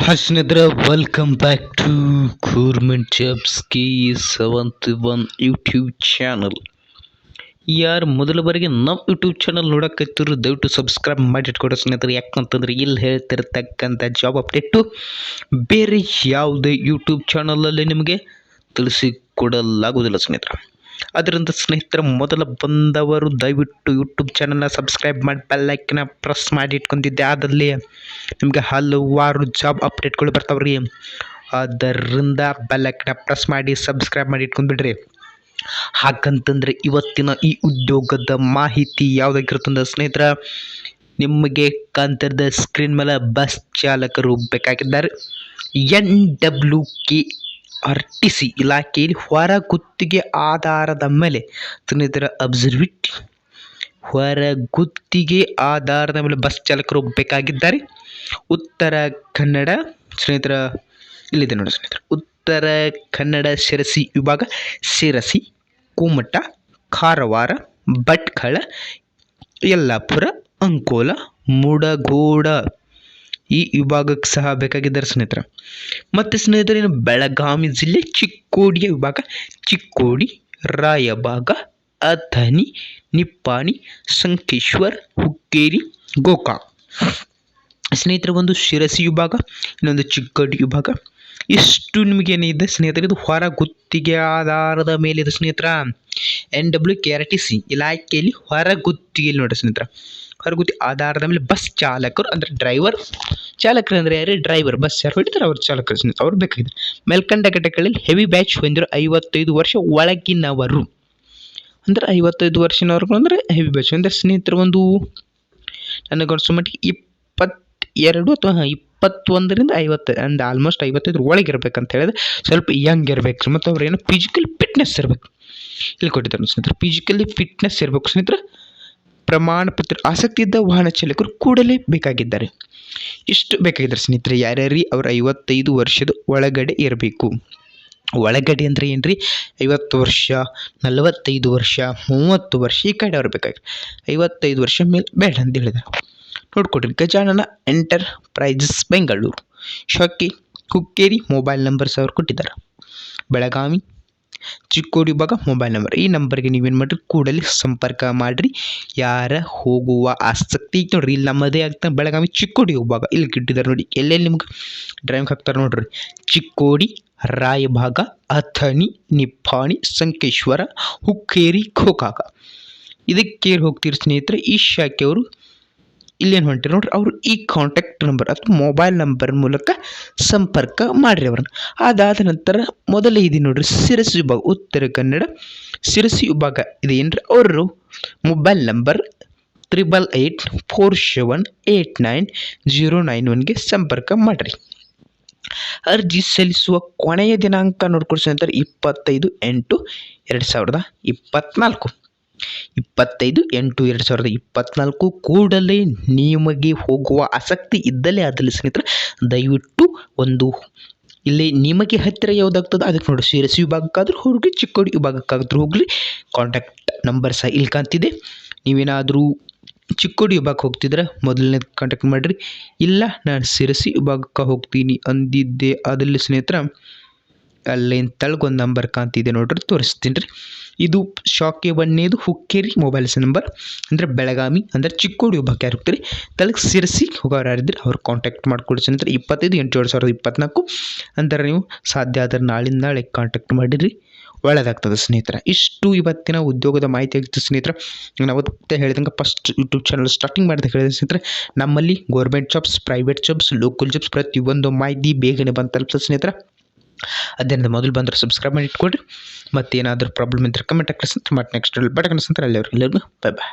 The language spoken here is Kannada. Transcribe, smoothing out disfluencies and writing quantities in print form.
ಹಾಯ್ ಸ್ನೇಹಿತರೆ, welcome back to government jobs KE71 YouTube channel. ಯಾರು ಮೊದಲ ಬಾರಿಗೆ ನಮ್ಮ ಯೂಟ್ಯೂಬ್ ಚಾನಲ್ ನೋಡೋಕತ್ತಿದ್ರು ದಯವಿಟ್ಟು ಸಬ್ಸ್ಕ್ರೈಬ್ ಮಾಡಿಟ್ಕೊಡೋ ಸ್ನೇಹಿತರೆ. ಯಾಕಂತಂದರೆ ಇಲ್ಲಿ ಹೇಳ್ತಿರ್ತಕ್ಕಂಥ ಜಾಬ್ ಅಪ್ಡೇಟು ಬೇರೆ ಯಾವುದೇ ಯೂಟ್ಯೂಬ್ ಚಾನಲಲ್ಲಿ ನಿಮಗೆ ತಿಳಿಸಿಕೊಡಲಾಗುವುದಿಲ್ಲ ಸ್ನೇಹಿತರೆ. ಅದರಿಂದ ಸ್ನೇಹಿತರ ಮೊದಲ ಬಂದವರು ದಯವಿಟ್ಟು ಯೂಟ್ಯೂಬ್ ಚಾನಲ್ನ ಸಬ್ಸ್ಕ್ರೈಬ್ ಮಾಡಿ ಬೆಲ್ಲೈಕನ್ನ ಪ್ರೆಸ್ ಮಾಡಿ ಇಟ್ಕೊಂಡಿದ್ದೆ. ಆದಲ್ಲಿ ನಿಮಗೆ ಹಲವಾರು ಜಾಬ್ ಅಪ್ಡೇಟ್ಗಳು ಬರ್ತಾವ್ರಿ. ಅದರಿಂದ ಬೆಲ್ಲೈಕನ್ನ ಪ್ರೆಸ್ ಮಾಡಿ ಸಬ್ಸ್ಕ್ರೈಬ್ ಮಾಡಿ ಇಟ್ಕೊಂಡ್ಬಿಡ್ರಿ. ಹಾಗಂತಂದರೆ ಇವತ್ತಿನ ಈ ಉದ್ಯೋಗದ ಮಾಹಿತಿ ಯಾವುದಾಗಿರುತ್ತಂದ್ರೆ ಸ್ನೇಹಿತರ, ನಿಮಗೆ ಕಾಣ್ತಿದ್ದ ಸ್ಕ್ರೀನ್ ಮೇಲೆ ಬಸ್ ಚಾಲಕರು ಬೇಕಾಗಿದ್ದಾರೆ. NWKRTC ಇಲಾಖೆಯಲ್ಲಿ ಹೊರ ಗುತ್ತಿಗೆ ಆಧಾರದ ಮೇಲೆ ಸ್ನೇಹಿತರ ಅಬ್ಸರ್ವಿಟ್ ಹೊರ ಗುತ್ತಿಗೆ ಆಧಾರದ ಮೇಲೆ ಬಸ್ ಚಾಲಕರು ಬೇಕಾಗಿದ್ದಾರೆ. ಉತ್ತರ ಕನ್ನಡ ಸ್ನೇಹಿತರ ಇಲ್ಲಿದೆ ನೋಡಿ ಸ್ನೇಹಿತರ, ಉತ್ತರ ಕನ್ನಡ ಶಿರಸಿ ವಿಭಾಗ, ಶಿರಸಿ, ಕುಮಟ, ಕಾರವಾರ, ಭಟ್ಕಳ, ಯಲ್ಲಾಪುರ, ಅಂಕೋಲ, ಮುಡಗೋಡ ಈ ವಿಭಾಗಕ್ಕೆ ಸಹ ಬೇಕಾಗಿದ್ದಾರೆ ಸ್ನೇಹಿತರೆ. ಮತ್ತು ಸ್ನೇಹಿತರೆ, ಇನ್ನು ಬೆಳಗಾವಿ ಜಿಲ್ಲೆ ಚಿಕ್ಕೋಡಿಯ ವಿಭಾಗ, ಚಿಕ್ಕೋಡಿ, ರಾಯಬಾಗ, ಅಥಣಿ, ನಿಪ್ಪಾಣಿ, ಸಂಕೇಶ್ವರ್, ಹುಕ್ಕೇರಿ, ಗೋಕಾಕ್ ಸ್ನೇಹಿತರೆ ಒಂದು ಶಿರಸಿ ವಿಭಾಗ, ಇನ್ನೊಂದು ಚಿಕ್ಕೋಡಿ ವಿಭಾಗ. ಇಷ್ಟು ನಿಮಗೇನಿದೆ ಸ್ನೇಹಿತರೆ, ಇದು ಹೊರ ಗುತ್ತಿಗೆ ಆಧಾರದ ಮೇಲಿದೆ ಸ್ನೇಹಿತರ. NWKRTC ಇಲಾಖೆಯಲ್ಲಿ ಹೊರ ಗುತ್ತಿಗೆಯಲ್ಲಿ ನೋಡಿ ಸ್ನೇಹಿತರ, ಹೊರಗುತ್ತಿ ಆಧಾರದ ಮೇಲೆ ಬಸ್ ಚಾಲಕರು ಅಂದರೆ ಡ್ರೈವರ್, ಚಾಲಕರು ಅಂದರೆ ಯಾರೇ ಡ್ರೈವರ್, ಬಸ್ ಯಾರು ಹೊಡಿತಾರೆ ಅವ್ರ ಚಾಲಕರು ಸ್ನೇಹಿತರೆ, ಅವ್ರು ಬೇಕಾಗಿದ್ದಾರೆ. ಮೇಲ್ಕಂಡ ಘಟಕಗಳಲ್ಲಿ ಹೆವಿ ಬ್ಯಾಚ್ ಹೊಂದಿರೋ 55 ವರ್ಷ ಒಳಗಿನವರು ಅಂದರೆ 55 ವರ್ಷನವರೆಗೂ ಅಂದರೆ ಹೆವಿ ಬ್ಯಾಚ್ ಅಂದರೆ ಸ್ನೇಹಿತರು ಒಂದು ನನಗನ್ಸೋ ಮಟ್ಟಿಗೆ 22 ಅಥವಾ 21ರಿಂದ 50 ಅಂದರೆ ಆಲ್ಮೋಸ್ಟ್ 55 ಒಳಗಿರ್ಬೇಕಂತ ಹೇಳಿದ್ರೆ ಸ್ವಲ್ಪ ಯಂಗ್ ಇರಬೇಕು. ಮತ್ತು ಅವ್ರೇನು ಫಿಸಿಕಲ್ ಫಿಟ್ನೆಸ್ ಇರಬೇಕು. ಇಲ್ಲಿ ಕೊಟ್ಟಿದ್ದಾರೆ ಸ್ನೇಹಿತರೆ, ಫಿಸಿಕಲಿ ಫಿಟ್ನೆಸ್ ಇರಬೇಕು ಸ್ನೇಹಿತರೆ. ಪ್ರಮಾಣ ಪತ್ರ ಆಸಕ್ತಿ ಇದ್ದ ವಾಹನ ಚಾಲಕರು ಕೂಡಲೇ ಬೇಕಾಗಿದ್ದಾರೆ. ಇಷ್ಟು ಬೇಕಾಗಿದ್ದಾರೆ ಸ್ನೇಹಿತರೆ. ಯಾರ್ಯಾರಿ ಅವ್ರು 55 ವರ್ಷದ ಒಳಗಡೆ ಇರಬೇಕು. ಒಳಗಡೆ ಅಂದರೆ ಏನು ರೀ, 50 ವರ್ಷ, 45 ವರ್ಷ, 30 ವರ್ಷ ಈ ಕಡೆ ಅವ್ರು ಬೇಕಾಗಿದ್ದಾರೆ. 55 ವರ್ಷ ಮೇಲೆ ಬೇಡ ಅಂತ ಹೇಳಿದ್ದಾರೆ. ನೋಡ್ಕೊಡ್ರಿ, ಗಜಾನನ ಎಂಟರ್ಪ್ರೈಸಸ್ ಬೆಂಗಳೂರು ಶಾಖೆ ಹುಕ್ಕೇರಿ ಮೊಬೈಲ್ ನಂಬರ್ಸ್ ಅವ್ರು ಕೊಟ್ಟಿದ್ದಾರೆ. ಬೆಳಗಾವಿ ಚಿಕ್ಕೋಡಿ ವಿಭಾಗ ಮೊಬೈಲ್ ನಂಬರ್, ಈ ನಂಬರ್ಗೆ ನೀವೇನು ಮಾಡಿರಿ ಕೂಡಲೇ ಸಂಪರ್ಕ ಮಾಡಿರಿ. ಯಾರ ಹೋಗುವ ಆಸಕ್ತಿ ಐತೆ ನೋಡ್ರಿ, ಇಲ್ಲಿ ನಮ್ಮದೇ ಆಗ್ತಾನೆ ಬೆಳಗಾವಿ ಚಿಕ್ಕೋಡಿ ವಿಭಾಗ ಇಲ್ಲಿ ಇಟ್ಟಿದ್ದಾರೆ ನೋಡಿ. ಎಲ್ಲೆಲ್ಲಿ ನಿಮ್ಗೆ ಡ್ರೈವಿಂಗ್ ಹಾಕ್ತಾರೆ ನೋಡ್ರಿ, ಚಿಕ್ಕೋಡಿ, ರಾಯಭಾಗ, ಅಥಣಿ, ನಿಪ್ಪಾಣಿ, ಸಂಕೇಶ್ವರ, ಹುಕ್ಕೇರಿ, ಗೋಕಾಕ ಇದಕ್ಕೆ ಹೋಗ್ತೀರಿ ಸ್ನೇಹಿತರೆ. ಈ ಶಾಖೆಯವರು ಇಲ್ಲೇನು ಹೊಂಟಿರಿ ನೋಡ್ರಿ, ಅವರು ಈ ಕಾಂಟ್ಯಾಕ್ಟ್ ನಂಬರ್ ಅಥವಾ ಮೊಬೈಲ್ ನಂಬರ್ ಮೂಲಕ ಸಂಪರ್ಕ ಮಾಡಿರಿ ಅವ್ರನ್ನ. ಅದಾದ ನಂತರ ಮೊದಲೇ ಇದೆ ನೋಡ್ರಿ, ಶಿರಸಿ ವಿಭಾಗ, ಉತ್ತರ ಕನ್ನಡ ಶಿರಸಿ ವಿಭಾಗ ಇದೆ ಏನ್ರಿ, ಅವರು ಮೊಬೈಲ್ ನಂಬರ್ 8847899091ಗೆ ಸಂಪರ್ಕ ಮಾಡಿರಿ. ಅರ್ಜಿ ಸಲ್ಲಿಸುವ ಕೊನೆಯ ದಿನಾಂಕ ನೋಡ್ಕೊಳ್ಸಿ ಅಂತಾರೆ 25/8/2024 25/8/2024 ಕೂಡಲೇ ನಿಮಗೆ ಹೋಗುವ ಆಸಕ್ತಿ ಇದ್ದಲ್ಲಿ ಆದಲ್ಲಿ ಸ್ನೇಹಿತರೆ ದಯವಿಟ್ಟು ಒಂದು ಇಲ್ಲಿ ನಿಮಗೆ ಹತ್ತಿರ ಯಾವುದಾಗ್ತದೆ ಅದಕ್ಕೆ ನೋಡಿ, ಶಿರಸಿ ವಿಭಾಗಕ್ಕಾದ್ರೂ ಹೋಗ್ರಿ, ಚಿಕ್ಕೋಡಿ ವಿಭಾಗಕ್ಕಾದ್ರೂ ಹೋಗ್ಲಿ. ಕಾಂಟ್ಯಾಕ್ಟ್ ನಂಬರ್ ಸಹ ಇಲ್ಲಿ ಕಾಣ್ತಿದೆ. ನೀವೇನಾದರೂ ಚಿಕ್ಕೋಡಿ ವಿಭಾಗಕ್ಕೆ ಹೋಗ್ತಿದ್ರೆ ಮೊದಲನೇ ಕಾಂಟ್ಯಾಕ್ಟ್ ಮಾಡಿರಿ. ಇಲ್ಲ ನಾನು ಶಿರಸಿ ವಿಭಾಗಕ್ಕೆ ಹೋಗ್ತೀನಿ ಅಂದಿದ್ದೆ ಅದಲ್ಲಿ ಸ್ನೇಹಿತರೆ ಅಲ್ಲೇನು ತಳಗೊಂದು ನಂಬರ್ ಕಾಣ್ತಿದೆ ನೋಡ್ರಿ, ತೋರಿಸ್ತೀನಿ ರೀ. ಇದು ಶಾಖೆ ಒಂದನೇದು ಹುಕ್ಕೇರಿ ಮೊಬೈಲ್ಸ್ ನಂಬರ್ ಅಂದರೆ ಬೆಳಗಾವಿ ಅಂದರೆ ಚಿಕ್ಕೋಡಿ ವಿಭಾಗಕ್ಕೆ ಯಾರು ಹೋಗ್ತೀರಿ, ತಳಗೆ ಶಿರಸಿ ಹೋಗೋರು ಯಾರಿದ್ರಿ ಅವ್ರು ಕಾಂಟ್ಯಾಕ್ಟ್ ಮಾಡಿಕೊಡಿ ಸ್ನೇಹಿತರೆ. 25/8/2024 ಅಂದರೆ ನೀವು ಸಾಧ್ಯ ಆದರೆ ನಾಳೆ ಕಾಂಟ್ಯಾಕ್ಟ್ ಮಾಡಿರಿ, ಒಳ್ಳೆಯದಾಗ್ತದೆ ಸ್ನೇಹಿತರೆ. ಇಷ್ಟು ಇವತ್ತಿನ ಉದ್ಯೋಗದ ಮಾಹಿತಿ ಆಗಿತ್ತು ಸ್ನೇಹಿತರೆ. ನಾನು ಅವತ್ತೇ ಹೇಳಿದಂಗೆ ಫಸ್ಟ್ ಯೂಟ್ಯೂಬ್ ಚಾನಲ್ ಸ್ಟಾರ್ಟಿಂಗ್ ಮಾಡಿದ ಹೇಳಿದೆ ಸ್ನೇಹಿತರೆ, ನಮ್ಮಲ್ಲಿ government jobs, private jobs, local jobs ಪ್ರತಿಯೊಂದು ಮಾಹಿತಿ ಬೇಗನೆ ಬಂದು ತಲುಪ್ತದೆ ಸ್ನೇಹಿತರೆ. ಅದರಿಂದ ಮೊದಲು ಬಂದರೆ ಸಬ್ಸ್ಕ್ರೈಬ್ ಮಾಡಿ ಇಟ್ಕೊಡ್ರಿ. ಮತ್ತು ಏನಾದರೂ ಪ್ರಾಬ್ಲಮ್ ಇದ್ದರೆ ಕಮೆಂಟ್ ಹಾಕಿ ಮತ್ತೆ ನೆಕ್ಸ್ಟ್ ಬಟನ್ ಅಲ್ಲಿವ್ರು ಎಲ್ಲರಿಗೂ ಬೈ ಬಾಯ್.